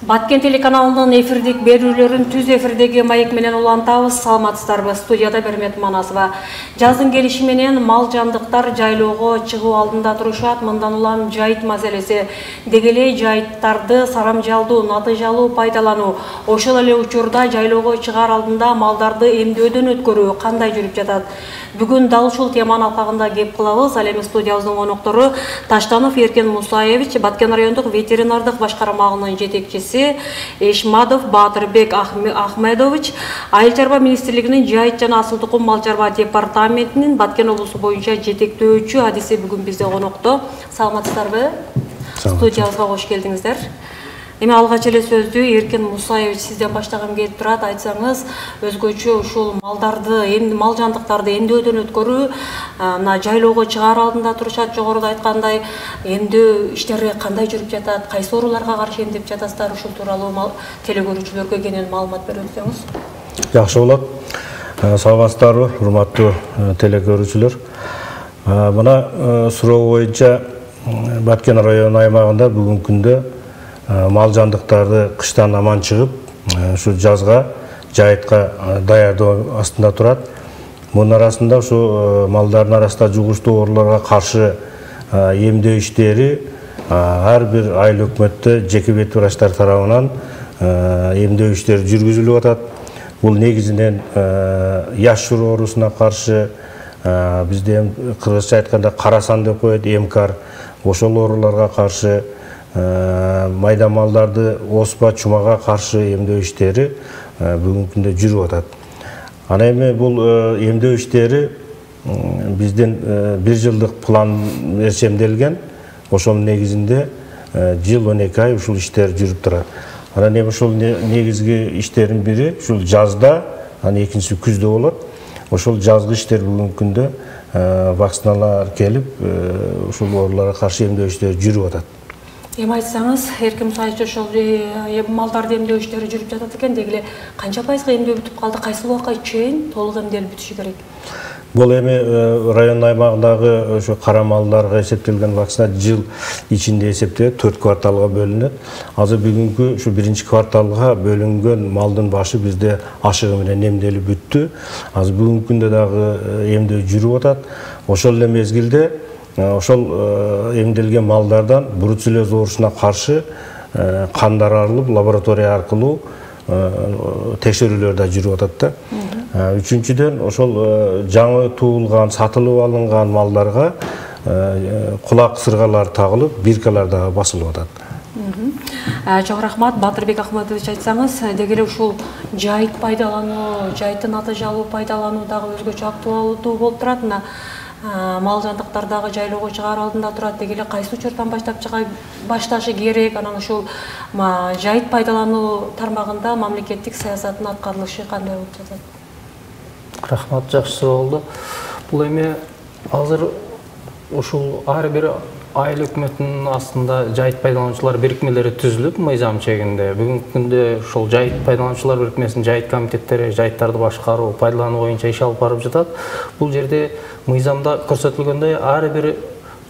Баткен телеканалының эфирдик берүүлөрүн түз эфирдеги маек менен улантабыз. Саламатсыздарбы? Студияда Бермет Манасова. Жаздын келиши менен мал жандыктар жайлоого чыгуу алдында турушат. Мындан улам жайыт маселеси, дегелей жайыттарды сарамжалдуу, натыйжалуу пайдалануу, ошол эле учурда жайлоого чыгаар алдында малдарды эмдөөдөн өткөрүү кандай жүрүп жатат? Бүгүн дал ушул теманын алкагында кеп кылабыз. Ал эми студиябыздын коноктору Таштанов Эркен Мусаевич, Баткен райондук ветеринардык башкармагынын жетекчиси, Эшмадов Батырбек Ахмедович, Айыл чарба министрлигинин жайыт жана асыл тукум мал чарба департаментинин Баткен облусу боюнча жетектөөчү адиси бүгүн бизде конокто. Саламатсыздарбы? Студиябызга кош келдиңиздер. Эми алгач эле сөздү Эркен Мусаевич сизден баштагым келип турат. Айтсаңыз, өзгөчө ушул малдарды, мал жандыктарды эмдөөдөн өткөрүү, мына жайлоого чыгаар алдында турушат, жогоруда айткандай, эмдөө иштери кандай жүрүп жатат, кайсы ооруларга каршы эмдеп жатасыздар, ушул тууралуу телекөрүүчүлөргө кенен маалымат берип өтсөңүз. Жакшы болот. Саламатсыздарбы, урматтуу телекөрүүчүлөр. Мына суроо боюнча Баткен району аймагында бүгүнкү күндө мал жандыктарды кыштан аман чыгып, ушу жазга жайытка даярдоо астында турат. Мунун арасында ушу малдардын арасында жугуштуу ооруларга каршы эмдөө иштери ар бир айыл өкмөттө жеке бет врачтар тарабынан эмдөө иштери жүргүзүлүп атат. Бул негизинен яшур оорусуна каршы, бизде кыргызча айтканда карасан деп коет, эмкар, ошол ооруларга каршы, майда малдарды оспа, чумага каршы эмдөө иштери бүгүнкү күндө жүрүп атат. Ана эми бул эмдөө иштери биздин 1 жылдык план ээрчемделген. Ошонун негизинде жыл 12 ай ушул иштер жүрүп турат. Анан эми ушул негизги иштердин бири ушул жазда, анан экинчиси күздө болот. Ошол жазгы иштер бүгүнкү күндө вакциналар келип, ушул ооруларга каршы эмдөө иштери жүрүп атат. Эми айтсаңыз, Эркен Мусаевич, ошол малдарды эмдөө иштери жүрүп жатат экен, дегеле канча пайызга эмдөө бүтүп калды, кайсы убакка чейин толук эмделип бүтүшү керек? Бул эми район аймагындагы ошо кара малдарга эсептелген вакцина жыл ичинде эсептелет, 4 кварталга бөлүнөт. Азыр бүгүнкү ушу 1 кварталга бөлүнгөн малдын башы бизде ашыгы менен эмделип бүттү. Азыр бүгүнкү күндө дагы эмдөө жүрүп атат. Ошол эле мезгилде ошол эмделген малдардан бруцеллез оорусуна каршы кандар арылып, лаборатория аркылуу текшерүүлөр да жүрүп атат да. Үчүнчүдөн ошол жаңы туулган, сатылып алынган малдарга кулак сыргалар тагылып, биркалар да басылып атат. Чоң рахмат. Батырбек Ахмедович, айтсаңыз, дегеле ушул жайыт пайдалануу, жайыттын натыйжалуу пайдалануу дагы өзгөчө актуалдуу болуп турат. Мал жандыктар дагы жайлоого чыгаар алдында турат, дегеле кайсы учурдан башташы керек, анан ушул жайыт пайдалануу тармагында мамлекеттик саясаттын аткарылышы кандай болуп жатат? Рахмат, жакшы суроо болду. Бул эми азыр ушул ар бир айыл өкмөтүнүн астында жайыт пайдалануучулар бирикмелери түзүлүп, мыйзам чегинде. Бүгүнкү күндө ушул жайыт пайдалануучулар бирикмесинин жайыт комитеттери жайыттарды башкаруу, пайдалануу боюнча иш алып барып жатат. Бул жерде мыйзамда көрсөтүлгөндөй ар бир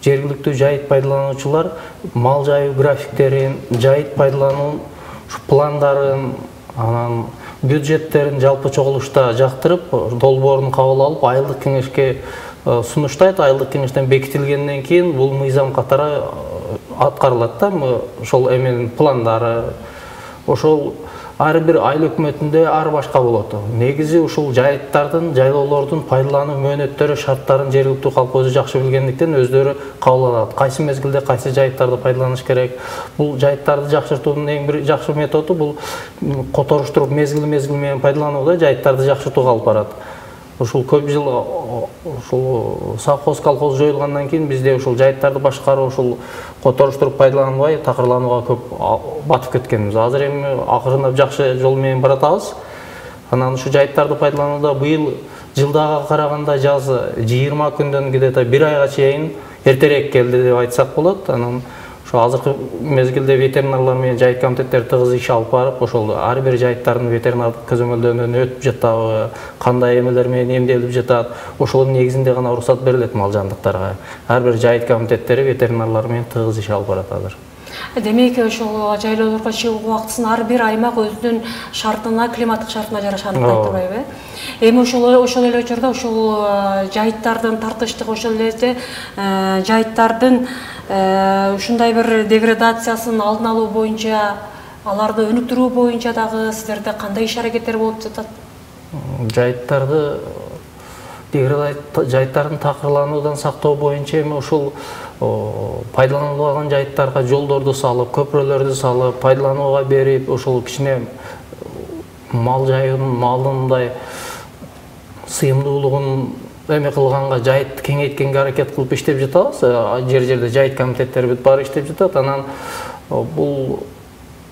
жергиликтүү жайыт пайдалануучулар мал жайуу графиктерин, жайыт пайдалануу пландарын, анан бюджеттерин жалпы чогулушта жактырып, долбоорун кабыл алып, айылдык кеңешке сунуштайт. Айылдык кеңештен бекитилгенден кийин бул мыйзам катары аткарылат да, ошол эменин пландары. Ошол ар бир айыл өкмөтүндө ар башка болот. Негизи ушул жайыттардын, жайлоолордун пайдалануу мөөнөттөрү, шарттарын жергиликтүү калк өзү жакшы билгендиктен өздөрү кабыл алат. Кайсы мезгилде кайсы жайыттарды пайдаланыш керек. Бул жайыттарды жакшыртуунун эң бир жакшы методу бул которуштуруп мезгил менен пайдаланууда жайыттарды жакшыртууга алып барат. Ушул көп жыл ушул совхоз колхоз жоюлгандан кийин бизде ушул жайыттарды башкаруу ушул которуштуруп пайдаланбай такырланууга көп батып кеткенбиз. Азыр эми акырындап жакшы жол менен баратабыз. Анан ушу жайыттарды пайдаланууда быйыл жылдага караганда жаз 20 күндөн где-то 1 айга чейин эртерээк келди деп айтсак болот. Анан ошо азыркы мезгилде ветеринарлар менен жайыт комитеттери тыгыз иш алып барып, ошол ар бир жайыттардын ветеринардык көзөмөлдөөдөн өтүп жатабы, кандай эмелер менен эмделип жатат, ошонун негизинде гана уруксат берилет мал жандыктарга. Ар бир жайыт комитеттери ветеринарлар менен тыгыз иш алып барат азыр. Демек ошол жайлоолорго чыгуу убактысын ар бир аймак өзүнүн шартына, климаттык шартына жараша аныктайт турбайбы? Эми ошол эле учурда ошол жайыттардын тартыштык, ошол эле жайыттардын ушундай бир деградациясын алдын алуу боюнча, аларды өнүктүрүү боюнча дагы сиздерде кандай иш-аракеттер болуп жатат? Жайыттардын такырлануудан сактоо боюнча эми ушул пайдаланылбаган жайыттарга жолдорду салып, көпүрөлөрдү салып, пайдаланууга берип, ошол кичине мал малдын мындай сыйымдуулугун эме кылганга, жайыт кеңейткенге аракет кылып иштеп жатабыз. Жер-жерде жайыт комитеттери бар иштеп жатат. Анан бул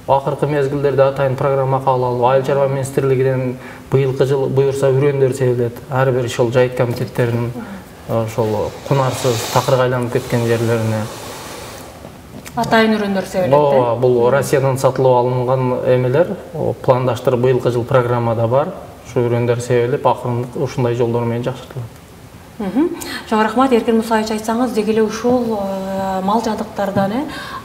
акыркы мезгилдерде атайын программа кабыл алып, Айыл чарба министрлигинен быйылкы жыл буюрса үрөндөр себилет. Ар бир ошол жайыт комитеттеринин ошол кунарсыз такырга айланып кеткен жерлерине атайын үрөндөр себилет. Бул Россиядан сатылып алынган эмелер, пландаштырып быйылкы жыл программада бар. Ушу үрөндөр себилип, акырындык ушундай жолдор менен жакшыртылат. Чоң рахмат, Эркин Мусаевич, айтсаңыз, деги эле ушул мал жабдыктардан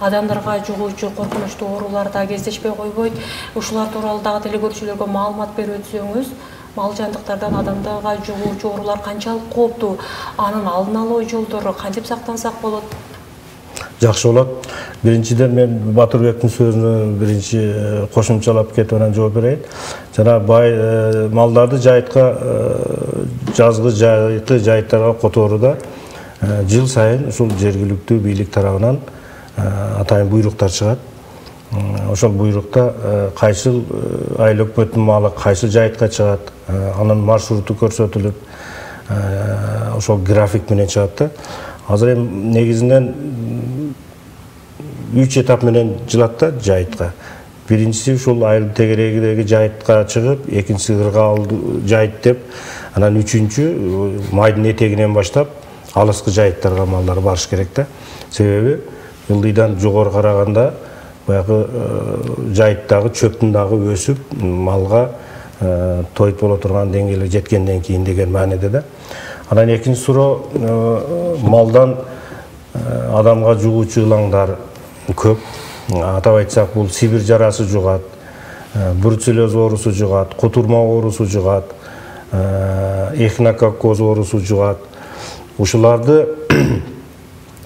адамдарга жугуучу коркунучтуу оорулар да кездешпей койбойт. Ушулар тууралуу дагы телекөрүүчүлөргө маалымат берип өтсөңүз, мал жабдыктардан адамдарга жугуучу оорулар канчалык кооптуу, анын алдын алуу жолдору кантип сактансак болот? Жакшы болот. Биринчиден мен Батырбектин сөзүнө биринчи кошумчалап кетип анан жооп берейин. Жана бай малдарды жайытка, жазгы жайыттарга которууда жыл сайын ушул жергиликтүү бийлик тарабынан атайын буйруктар чыгат. Ошол буйрукта кайсыл айыл өкмөттүн малы кайсыл жайытка чыгат, анын маршруту көрсөтүлүп, ошол график менен чыгат да. Азыр эми негизинен 3 этап менен жылат да жайытка. Биринчиси ушул айыл тегерегидеги жайытка чыгып, экинчиси Кыргаал жайыт деп, анан үчүнчү майдын этегинен баштап алыскы жайыттарга малдар барыш керек да. Себеби ылдыйдан жогору караганда баягы жайыттагы чөптүн дагы өсүп, малга тойт боло турган деңгээлге жеткенден кийин деген мааниде да. Анан экинчи суроо, малдан адамга жугуучу ылаңдар көп. Атап айтсак, бул Сибир жарасы жугат, бруцеллез оорусу жугат, кутурма оорусу жугат, эхинококкоз оорусу жугат. Ушуларды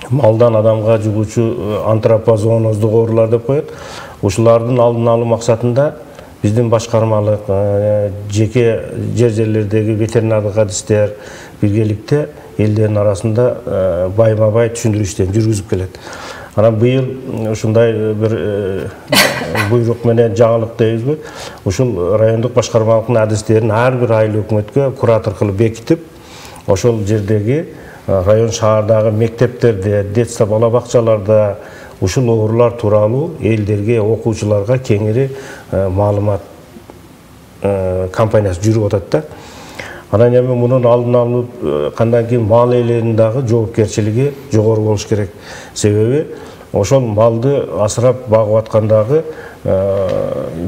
малдан адамга жугуучу антропозооноздук оорулар деп коет. Ушулардын алдын алуу максатында биздин башкармалык, жеке жерлердеги ветеринардык адистер биргеликте элдердин арасында байма-бай түшүндүрүү иштин жүргүзүп келет. Анан быйыл ушундай бир буйрук менен жаңылык дейбизби? Ушул райондук башкармалыктын адистерин ар бир айыл өкмөткө куратор кылып бекитип, ошол жердеги район шаардагы мектептерде, детсо бала бакчаларда ушул оорулар тууралуу элдерге, окуучуларга кеңири маалымат кампаниясы жүрүп атат да. Анан эми мунун алдын алып, кандан кийин мал ээлеринин дагы жоопкерчилиги жогору болуш керек. Себеби ошол малды асырап багып аткандагы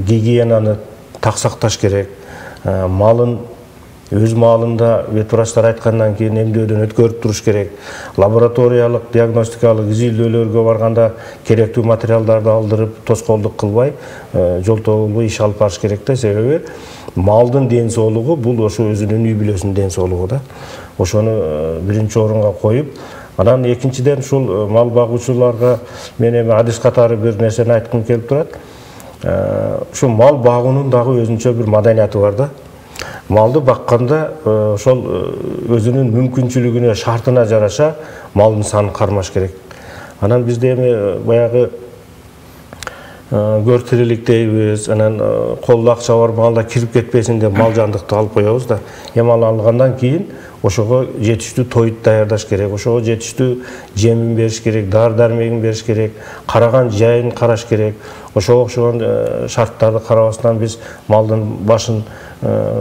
гигиенаны так сакташ керек. Малын өз маалында ветврачтар айткандан кийин эмдөөдөн өткөрүп туруш керек. Лабораториялык, диагностикалык изилдөөлөргө барганда керектүү материалдарды алдырып, тоскоолдук кылбай, жолтоо иш алып барыш керек да. Себеби малдын ден соолугу бул ошо өзүнүн үй бүлөсүнүн ден соолугу да. Ошону биринчи орунга коюп, анан экинчиден ушул мал багуучуларга мен эми адис катары бир нерсени айткым келип турат. Ушу мал багуунун дагы өзүнчө бир маданияты бар да. Малды бакканда ошол өзүнүн мүмкүнчүлүгүнө, шартына жараша малдын санын кармаш керек. Анан бизде эми баягы көр тирилик дейбиз, анан колдо акча бар малда кирип кетпесин деп мал жандыкты алып коебуз да. Эми алгандан кийин ошого жетиштүү тоют даярдаш керек, ошого жетиштүү жемин бериш керек, дары-дармегин бериш керек, караган жайын караш керек. Ошого окшогон шарттарды карабастан биз малдын башын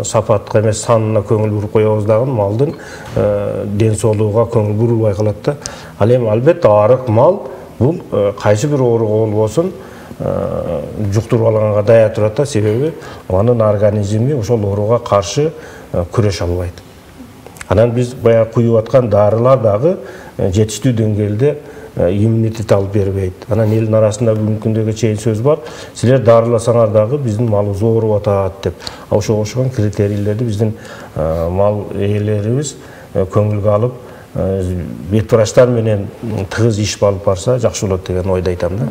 сапатка эмес санына көңүл буруп коебуз дагы малдын ден соолугуна көңүл бурулбай калат да. Ал эми албетте арык мал бул кайсы бир ооруга болбосун жуктуруп алганга дая турат да. Себеби анын организми ошол ооруга каршы күрөшө албайт. Анан биз баягы куюп аткан дарылар дагы жетиштүү деңгээлде иммунитет алып бербейт. Анан элдин арасында бүгүнкү күндөгө чейин сөз бар. Силер дарыласаңар дагы биздин малыбыз ооруп атат деп. Ошого окшогон критерийлерди биздин мал ээлерибиз көңүлгө алып, бет врачтар менен тыгыз иш алып барса жакшы болот деген ойдо айтам да.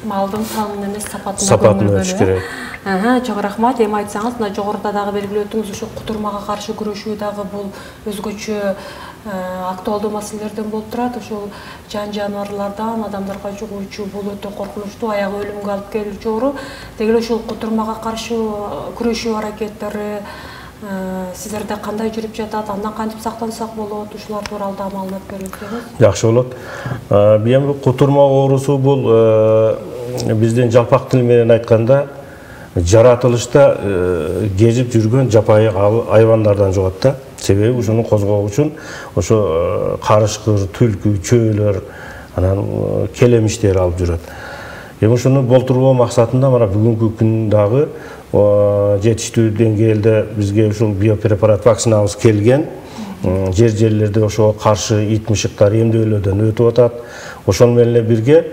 Малдын санын эмес сапатын ölçüş керек. Чоң рахмат. Эми айтсаңыз, мына жогоруда дагы белгилеп өттүңүз, ошо кутурмага каршы күрөшүү дагы бул өзгөчө актуалдуу маселелерден болуп турат. Ошол жан жаныбарлардан адамдарга жугуучу бул өтө коркунучтуу, аягы өлүмгө алып келүүчү оору. Деги эле ошол кутурмага каршы күрөшүү аракеттери сиздерде кандай жүрүп жатат, андан кантип сактансак болот, ушулар тууралуу да маалымат берип өтсөңүз. Жакшы болот. Эми кутурма оорусу бул биздин жалпак тил менен айтканда жаратылышта кезип жүргөн жапайы айвандардан жугат да. Себеби ушуну козгоо үчүн ошо карышкыр, түлкү, чөөлөр, анан келемиштер алып жүрөт. Эми ушуну болтурбоо максатында мына бүгүнкү күн дагы жетиштүү деңгээлде бизге ушул биопрепарат вакцинабыз келген. Жерлерде ошого каршы ит мышыктар эмдөөлөөдөн өтүп атат. Ошол менен эле бирге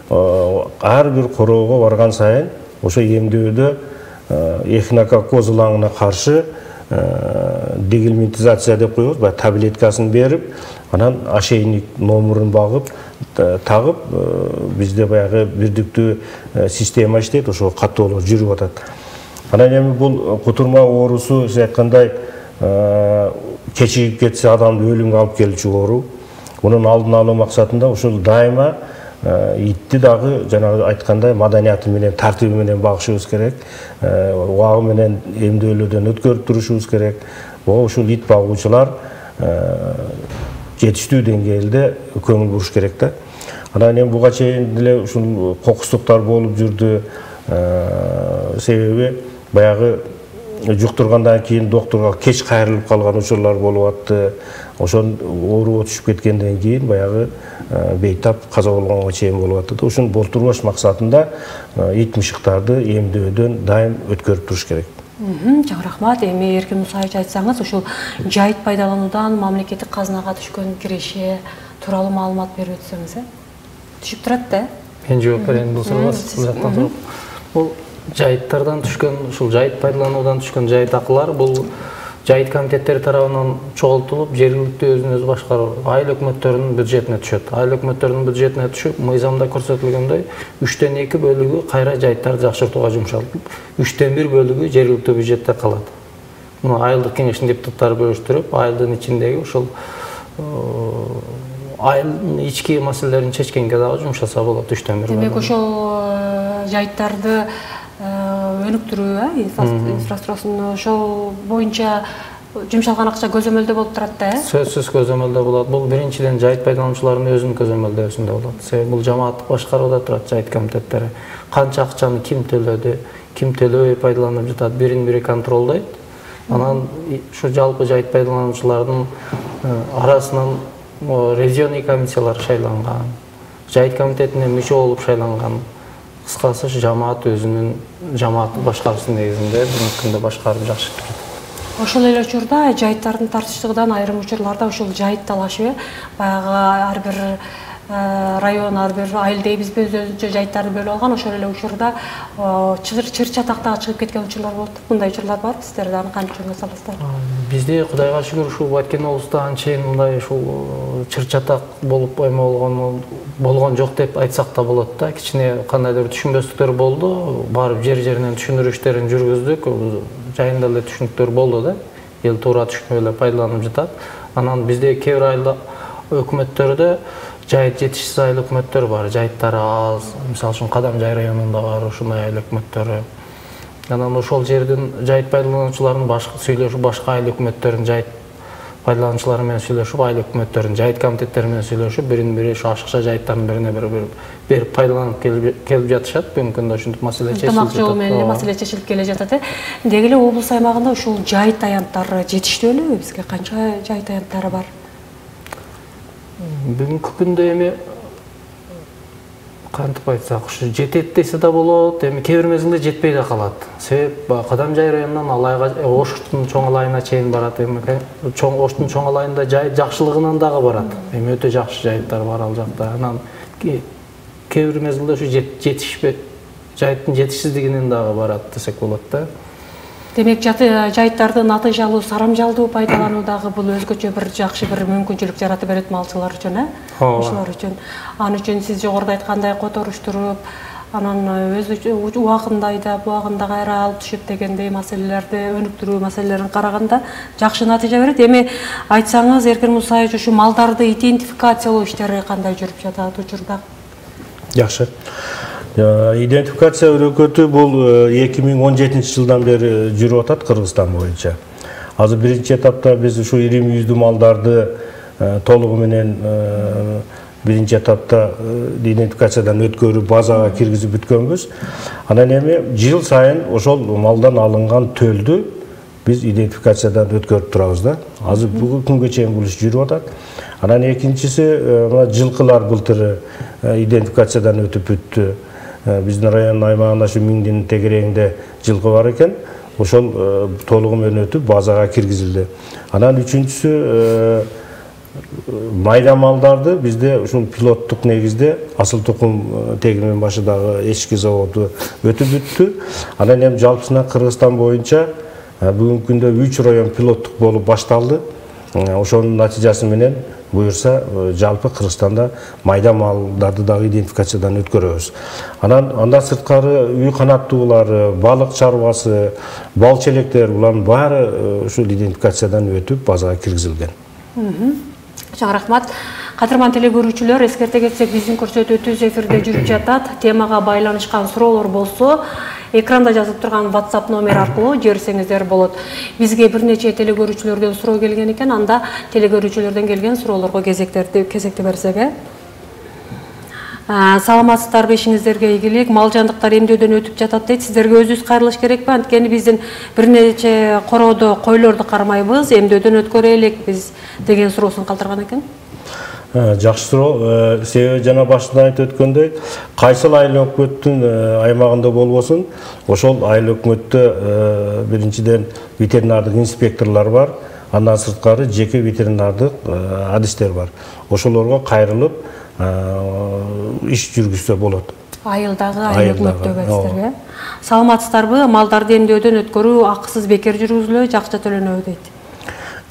ар бир короого барган сайын ошо эмдөөдө эхинококкоз ылаңына каршы дегельминтизация деп коебуз, баягы таблеткасын берип, анан ошейник номурун багып, тагып, бизде баягы бирдиктүү система иштейт, ошо каттоолор жүрүп атат. Анан эми бул кутурма оорусу сиз айткандай кечигип кетсе адамды өлүмгө алып келүүчү оору. Мунун алдын алуу максатында ушул дайыма итти дагы жанагы айткандай маданияты менен, тартиби менен багышыбыз керек. Убагы менен эмдөөлөөдөн өткөрүп турушубуз керек. Ушул ит багуучулар жетиштүү деңгээлде көңүл буруш керек да. Анан эми буга чейин деле ушул кокустуктар болуп жүрдү. Себеби баягы жуктургандан кийин доктурга кеч кайрылып калган учурлар болуп атты. Ошон ооруга түшүп кеткенден кийин баягы бейтап каза болгонго чейин болуп атты. Ушуну болтурбаш максатында ит мышыктарды эмдөөдөн дайым өткөрүп туруш керек. Чоң рахмат. Эми Эркин Мусаевич айтсаңыз, ушул жайыт пайдалануудан мамлекеттик казынага түшкөн киреше тууралуу маалымат берип өтсөңүз. Түшүп турат да? Мен жооп берейин бул суроога. Бул жайыттардан түшкөн, ушул жайыт пайдалануудан түшкөн жайыт акылар бул жайыт комитеттери тарабынан чогултулуп, жергиликтүү өзүн-өзү башкаруу айыл өкмөттөрүнүн бюджетине түшөт. Айыл өкмөттөрүнүн бюджетине түшүп, мыйзамда көрсөтүлгөндөй 3/2 бөлүгү кайра жайыттарды жакшыртууга жумшалып, 3/1 бөлүгү жергиликтүү бюджетте калат. Муну айылдык кеңештин депутаттары бөлүштүрүп, айылдын ичиндеги ушул айылдын ички маселелерин чечкенге дагы жумшаса болот 3/1. Демек ошол жайыттарды өнүктүрүү, инфраструктурасын ошол боюнча жумшалган акча көзөмөлдө болуп турат да? Сөзсүз көзөмөлдө болот. Бул биринчиден жайыт пайдалануучулардын өзүнүн көзөмөлдөөсүндө болот. Себеби бул жамааттык башкарууда турат жайыт комитеттери. Канча акчаны ким төлөдү, ким төлөбөй пайдаланып жатат, бирин-бири контролдойт. Анан ушу жалпы жайыт пайдалануучулардын арасынан ревизионный комиссиялар шайланган, жайыт комитетине мүчө болуп шайланган. Кыскасы жамаат өзүнүн жамааттык башкаруусу негизинде бүгүнкү күндө башкарып жакшы турат. Ошол эле учурда жайыттардын тартыштыгынан айрым учурларда ушул жайыт талашыбы, баягы ар бир район, ар бир айыл дейбизби, өзүнчө жайыттарды бөлүп алган, ошол эле учурда чыр чатактага чыгып кеткен учурлар болуп, мындай учурлар барбы? Сиздер дагы кантип жөнгө саласыздар? Бизде Кудайга шүгүр ушул Баткен облусунда анчейин мындай ушул чыр чатак болуп болгон жок деп айтсак да болот да. Кичине кандайдыр түшүнбөстүктөр болду, барып жер-жеринен түшүндүрүү иштерин жүргүздүк. Жайында эле түшүнүктөр болду да. Эл туура түшүнүп эле пайдаланып жатат. Анан бизде кээ бир айыл өкмөттөрдө жайыт жетишсиз айыл өкмөттөр бар, жайыттары аз. Мисалы үчүн Кадамжай районунда бар ушундай айыл өкмөттөрү. Анан ошол жердин жайыт пайдалануучуларынын сүйлөшүп, башка айыл өкмөттөрүнүн жайыт пайдалануучулары менен сүйлөшүп, айыл өкмөттөрүнүн жайыт комитеттери менен сүйлөшүп, бирин-бири ушу ашыкча жайыттардын бирине берип пайдаланып келип жатышат. Бүгүнкү күндө ушинтип маселе чечилип жатат. Ынтымак жол менен маселе чечилип келе жатат. Деги эле облус аймагында ушул жайыт аянттары жетиштүүлүбү? Бизге канча жайыт аянттары бар? Бүгүнкү күндө эми кантип айтсак, ушу жетет десе да болот, эми кээ бир мезгилде жетпей да калат. Себеп Кадамжай районунан Алайга, Оштун чоң Алайына чейин барат. Эми Оштун чоң Алайында жай жакшылыгынан дагы барат. Эми өтө жакшы жайыттар бар ал жакта. Анан кээ бир мезгилде ушу жетишпей, жайыттын жетишсиздигинен дагы барат десек болот да. Демек жайыттарды натыйжалуу, сарамжалдуу пайдалануу дагы бул өзгөчө бир жакшы бир мүмкүнчүлүк жаратып берет малчылар үчүн, ошолор үчүн. Аны үчүн сиз жогоруда айткандай которуштуруп, анан өз убагында айдап, убагында кайра алып түшүп дегендей маселелерди өнүктүрүү маселелерин караганда жакшы натыйжа берет. Эми айтсаңыз, Эркин Мусаевич, ушу малдарды идентификациялоо иштери кандай жүрүп жатат учурда? Жакшы. Идентификация өрөкөтү бул 2017 жылдан бери жүрүп атат Кыргызстан боюнча. Азыр биринчи этапта биз ушу ирим yüzdүү малдарды толугу менен биринчи этапта идентификациядан өткөрүп базага киргизип бүткөнбүз. Анан эми жыл сайын ошол малдан алынган төлдү биз идентификациядан өткөрүп турабыз да. Азыр бүгүнкү күнгө чейин бул иш жүрүп атат. Анан экинчиси мына жылкылар былтыр идентификациядан өтүп бүттү. Биздин район аймагында ушу 1000 тегерегинде жылкы бар экен. Ошол толугу менен өтүп базага киргизилди. Анан үчүнчүсү майда малдарды бизде ушул пилоттук негизде асыл тукум тегирмен башыдагы эчки заводу өтүп бүттү. Анан эми жалпысына Кыргызстан боюнча бүгүнкү күндө 3 район пилоттук болуп башталды. Ошонун натыйжасы менен буюрса жалпы Кыргызстанда майда малдарды дагы идентификациядан өткөрөбүз. Андан сырткары үй канаттуулары, балык чарбасы, бал челектер булардын баары ушул идентификациядан өтүп базага киргизилген. Чоң рахмат. Кадырман телекөрүүчүлөр, эскерте кетсек, биздин көрсөтүү түз эфирде жүрүп жатат. Темага байланышкан суроолор болсо, экранда жазып турган WhatsApp номер аркылуу жиберсеңиздер болот. Бизге бир нече телекөрүүчүлөрдөн суроо келген экен, анда телекөрүүчүлөрдөн келген суроолорго кезекти берсек. Саламатсыздарбы, ишиңиздерге ийгилик. Мал жандыктар эмдөөдөн өтүп жатат дейт. Сиздерге өзүбүз кайрылыш керекпи? Анткени биздин бир нече короодо койлорду кармайбыз, эмдөөдөн өткөрө элек биз деген суроосун калтырган экен. Жакшы суроо. Себеби жана башында айтып өткөндөй, кайсыл айыл өкмөттүн аймагында болбосун, ошол айыл өкмөттө биринчиден ветеринардык инспекторлор бар, андан сырткары жеке ветеринардык адистер бар. Ошолорго кайрылып иш жүргүзсө болот. Айылдагы айыл өкмөттөгү адистерге. Саламатсыздарбы? Малдарды эмдөөдөн өткөрүү акысыз бекер жүргүзүлөбү, же акча төлөнөбү дейт.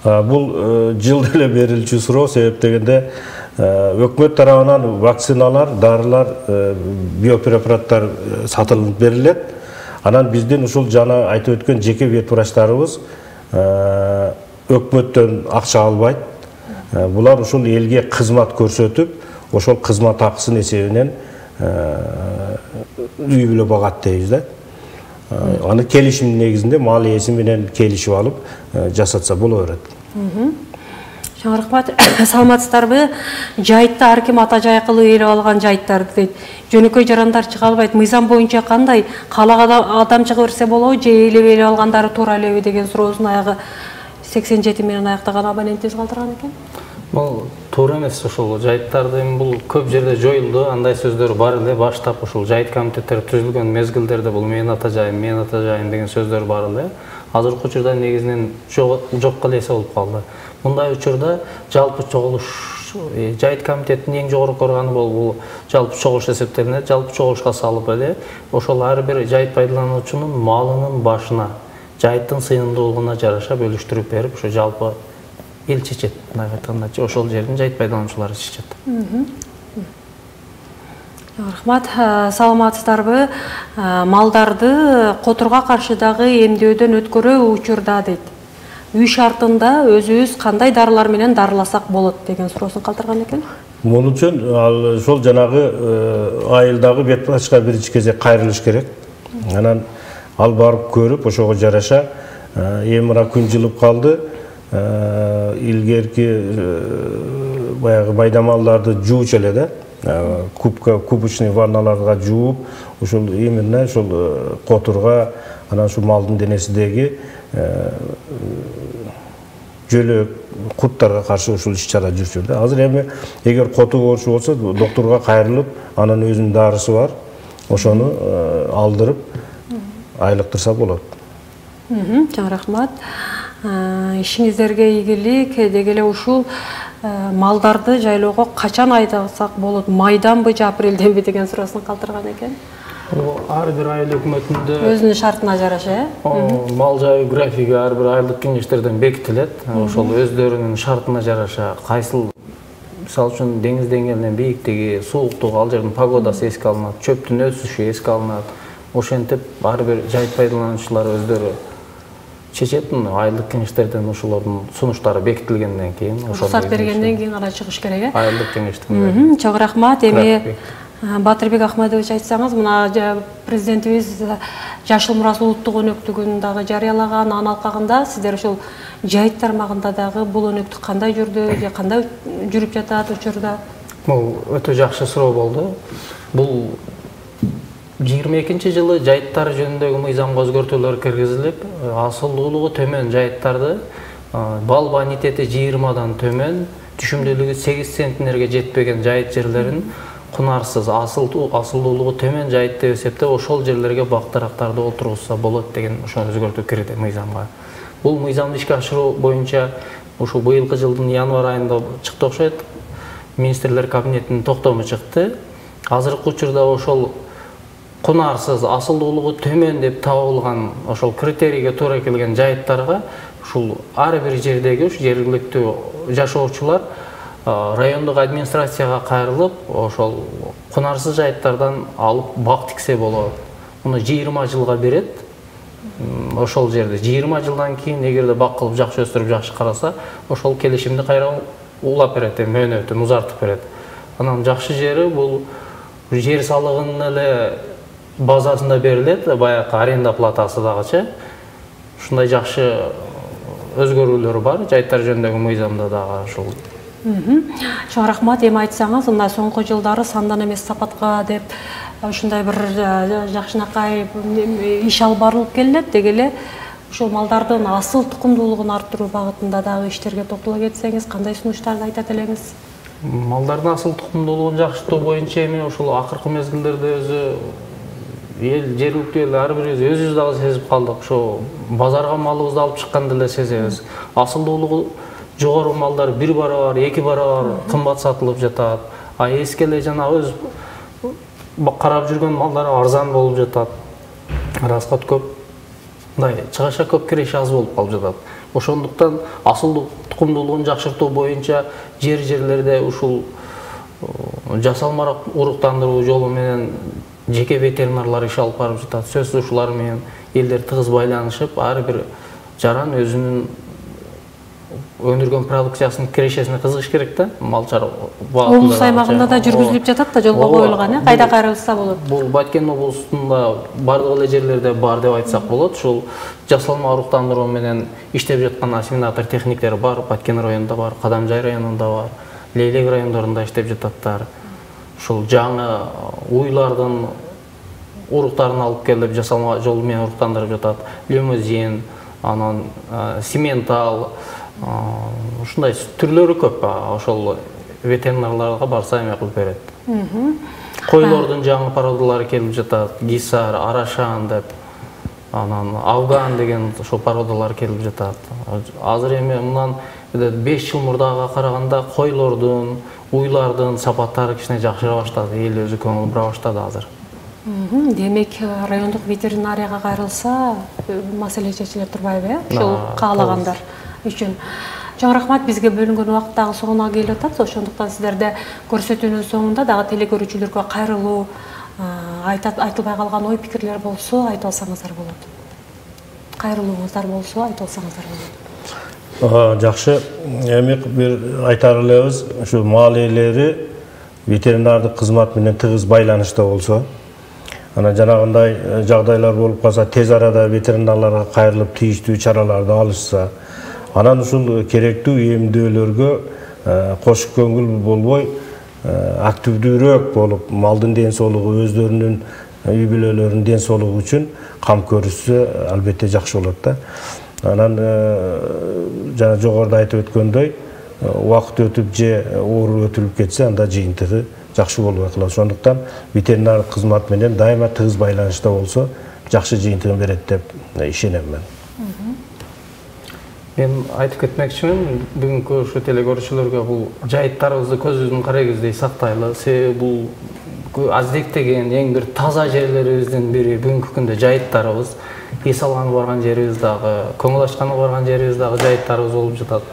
Бул жылда эле берилчү суроо, себеп дегенде өкмөт тарабынан вакциналар, дарылар, биопрепараттар сатылып берилет. Анан биздин ушул жана айтып өткөн жеке ветврачтарыбыз өкмөттөн акча албайт. Булар ушул элге кызмат көрсөтүп, ошол кызмат акысын эсебинен үй бүлө багат дейбиз да. Аны келишим негизинде мал ээси менен келишип алып жасатса боло берет. Чоң рахмат. Саламатсыздарбы? Жайытта ар ким ата жай кылып ээлеп алган жайыттарды дейт. Жөнөкөй жарандар чыга албайт. Мыйзам боюнча кандай? Каалаган адам чыга берсе болобу, же ээлеп алгандары туура элеби деген суроосун аягы 87 менен аяктаган абонентибиз калтырган экен. Бул туура эмес. Ушул жайыттарды бул көп жерде жоюлду. Андай сөздөр бар эле. Баштап ушул жайыт комитеттери түзүлгөн мезгилдерде бул менин ата жайым деген сөздөр бар эле. Азыркы учурда негизинен жокко элесе болуп калды. Мындай учурда жалпы чогулуш жайыт комитетинин эң жогорку органы бул жалпы чогулуш эсептелинет. Жалпы чогулушка салып эле ошол ар бир жайыт пайдалануучунун малынын башына жайыттын сыйымдуулугуна жараша бөлүштүрүп берип, ошо жалпы эл чечет. Мындай айтканда, ошол жердин жайыт пайдалануучулары чечет. Рахмат. Саламатсыздарбы? Малдарды которга каршы дагы эмдөөдөн өткөрүү учурда дейт. Үй шартында өзүбүз кандай дарылар менен дарыласак болот деген суроосун калтырган экен. Муну үчүн ошол жанагы айылдагы ветврачка биринчи кезек кайрылыш керек. Анан ал барып көрүп, ошого жараша эми мына күн жылып калды. Илгерки баягы майда малдарды жуучу эле да. Кубочный ванналарга жууп, ушул именно ушул которга, анан ушул малдын денесидеги жөлөк, курттарга каршы ушул иш-чара жүрчү да. Азыр эми эгер коту оорчу болсо, доктурга кайрылып, анын өзүнүн дарысы бар. Ошону алдырып айлыктырса болот. Чоң рахмат. Ишиңиздерге ийгилик, деги эле ушул малдарды жайлоого качан айдасак болот? Майданбы же апрелденби деген суроосын калтырган экен. Ар бир айыл өкмөтүндө Өзүнүн шартына жараша, мал жайуу графиги ар бир айылдык кеңештерден бекитилет. Ошол өздөрүнүн шартына жараша кайсыл, мисалы үчүн деңиз деңгээлинен бийиктиги, сууктугу, ал жердин погодасы эске алынат, чөптүн өсүшү эске алынат. Ошентип ар бир жайыт пайдалануучулар өздөрү чечет. Айылдык кеңештерден ошолордун сунуштары бекитилгенден кийин, уруксат бергенден кийин гана чыгыш керек, айылдык кеңештин. Чоң рахмат. Эми Батырбек Ахмедович айтсаңыз, мына президентибиз Жашыл Мурас улуттук өнөктүгүн дагы жарыялаган, анын алкагында сиздер ошол жайыт тармагында дагы бул өнөктүк кандай жүрдү же кандай жүрүп жатат учурда? Бул өтө жакшы суроо болду. Бул 22-жылы жайыттар жөнүндөгү мыйзамга өзгөртүүлөр киргизилип, асылдуулугу төмөн жайыттарды бал бонитети 20дан төмөн, түшүмдүүлүгү 8 центнерге жетпеген жайыт жерлерин кунарсыз, асылдуулугу төмөн жайыт деп эсептеп, ошол жерлерге бактарактарды олтургузса болот деген ошо өзгөртүү кирди мыйзамга. Бул мыйзамды ишке ашыруу боюнча ушул быйылкы жылдын январь айында чыкты окшойт. Министрлер кабинетинин токтому чыкты. Азыркы учурда ошол кунарсыз, асылдуулугу төмөн деп табылган ошол критерийге туура келген жайыттарга ушул ар бир жердеги жергиликтүү жашоочулар райондук администрацияга кайрылып, ошол кунарсыз жайыттардан алып бак тиксе болот. Муну 20 жылга берет. Ошол жерде 20 жылдан кийин эгерде бак кылып жакшы өстүрүп жакшы караса, ошол келишимди кайра улап берет, мөөнөтүн узартып берет. Анан жакшы жери бул жер салыгынын эле базасында берилет, баягы аренда платасы дагычы. Ушундай жакшы өзгөрүүлөр бар, жайыттар жөнүндөгү мыйзамда дагы ушул. Чоң рахмат. Эми айтсаңыз, мына соңку жылдары сандан эмес сапатка деп ушундай бир жакшынакай иш алып барылып келет. Деги эле ушул малдардын асыл тукумдуулугун арттыруу багытында дагы иштерге токтоло кетсеңиз, кандай сунуштарды айтат элеңиз? Малдардын асыл тукумдуулугун жакшыртуу боюнча эми ушул акыркы мезгилдерде өзү эл, жергиликтүү эл ар бирибиз өзүбүз дагы сезип калдык. Ошо базарга малыбызды алып чыкканда эле сезебиз. Асылдуулугу жогору малдар 1 барабар, 2 барабар кымбат сатылып жатат. А эске эле жана өз карап жүргөн малдар арзан болуп жатат. Расход көп, мындай чыгаша көп, киреше аз болуп калып жатат. Ошондуктан асыл тукумдуулугун жакшыртуу боюнча жерлерде ушул жасалма уруктандыруу жолу менен жеке ветеринарлар иш алып барып жатат. Сөзсүз ушулар менен элдер тыгыз байланышып, ар бир жаран өзүнүн өндүргөн продукциясынын кирешесине кызыгыш керек да. Мал чаруу облус аймагында да жүргүзүлүп жатат да, жолго коюлган, кайда кайрылса болот. Бул Баткен облусунда бардык эле жерлерде бар деп айтсак болот. Ушул жасалма уруктандыруу менен иштеп жаткан ассимилятор техниктери бар, Баткен районунда бар, Кадамжай районунда бар, Лейлек райондорунда иштеп жататтар. Ушул жаңы уйлардын уруктарын алып келип жасалма жол менен уруктандырып жатат. Лимузин, анан Симентал, ушундай түрлөрү көп. Ошол ветеринарларга барса эме кылып берет. Койлордун жаңы породалары келип жатат. Гисар, Арашан деп, анан Афган деген ошол породалар келип жатат. Азыр эми мындан 5 жыл мурдага караганда койлордун, уйлардын сапаттары кичине жакшыра баштады. Эл өзү көңүл бура баштады азыр. Демек, райондук ветеринарияга кайрылса, маселе чечиле турбайбы, ошол каалагандар үчүн. Чоң рахмат, бизге бөлүнгөн убакыт дагы соңуна келип атат. Ошондуктан сиздерде көрсөтүүнүн соңунда дагы телекөрүүчүлөргө кайрылуу, айтылбай калган ой пикирлер болсо айтып алсаңыздар болот. Кайрылууңуздар болсо айтып алсаңыздар болот. Жакшы. Эми бир айтар элебиз, ушу мал ээлери ветеринардык кызмат менен тыгыз байланышта болсо, ана жанагындай жагдайлар болуп калса, тез арада ветеринарларга кайрылып тийиштүү чараларды алышса, анан ушул керектүү эмдөөлөргө кош көңүл болбой, активдүүрөөк болуп, малдын ден соолугу, өздөрүнүн үй бүлөлөрүнүн ден соолугу үчүн кам көрүшсө, албетте жакшы болот да. Анан жана жогоруда айтып өткөндөй, убакыт өтүп же оору өтүлүп кетсе, анда жыйынтыгы жакшы болбой калат. Ошондуктан ветеринар кызмат менен дайыма тыгыз байланышта болсо, жакшы жыйынтыгын берет деп ишенем мен. Мен айтып кетмекчимин, бүгүнкү ушу телекөрүүчүлөргө бул жайыттарыбызды көзүбүздүн карагыздей сактайлы. Себеби бул аздектеген эң бир таза жерлерибиздин бири бүгүнкү күндө жайыттарыбыз. Эс алганып барган жерибиз дагы, көңүл ачканып барган жерибиз дагы жайыттарыбыз болуп жатат.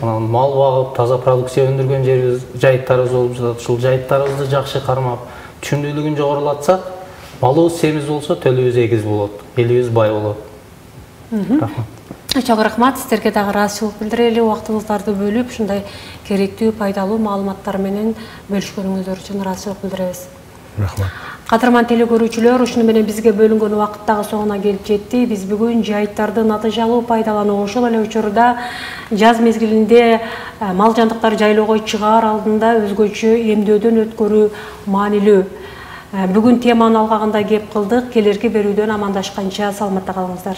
Анан мал багып, таза продукция өндүргөн жерибиз жайыттарыбыз болуп жатат. Ушул жайыттарыбызды жакшы кармап, түшүнүктүүлүгүн жогорулатсак, малыбыз семиз болсо, төлүбүз эгиз болот, элибиз бай болот. Рахмат. Чоң рахмат, сіздерге дагы ыраазычылык билдирели, убактыңыздарды бөлүп, ушундай керектүү, пайдалуу маалыматтар менен бөлүшкөнүңүздөр үчүн ыраазычылык билдиребиз. Рахмат. Кадырман телекөрүүчүлөр, ушуну менен бизге бөлүнгөн убакыт дагы соңуна келип жетти. Биз бүгүн жайыттарды натыйжалуу пайдалануу, ошол эле учурда жаз мезгилинде мал жандыктар жайлоого чыгаар алдында өзгөчө эмдөөдөн өткөрүү маанилүү. Бүгүн теманы алгагында кеп кылдык. Келерки берүүдөн амандашканча саламатта калыңыздар.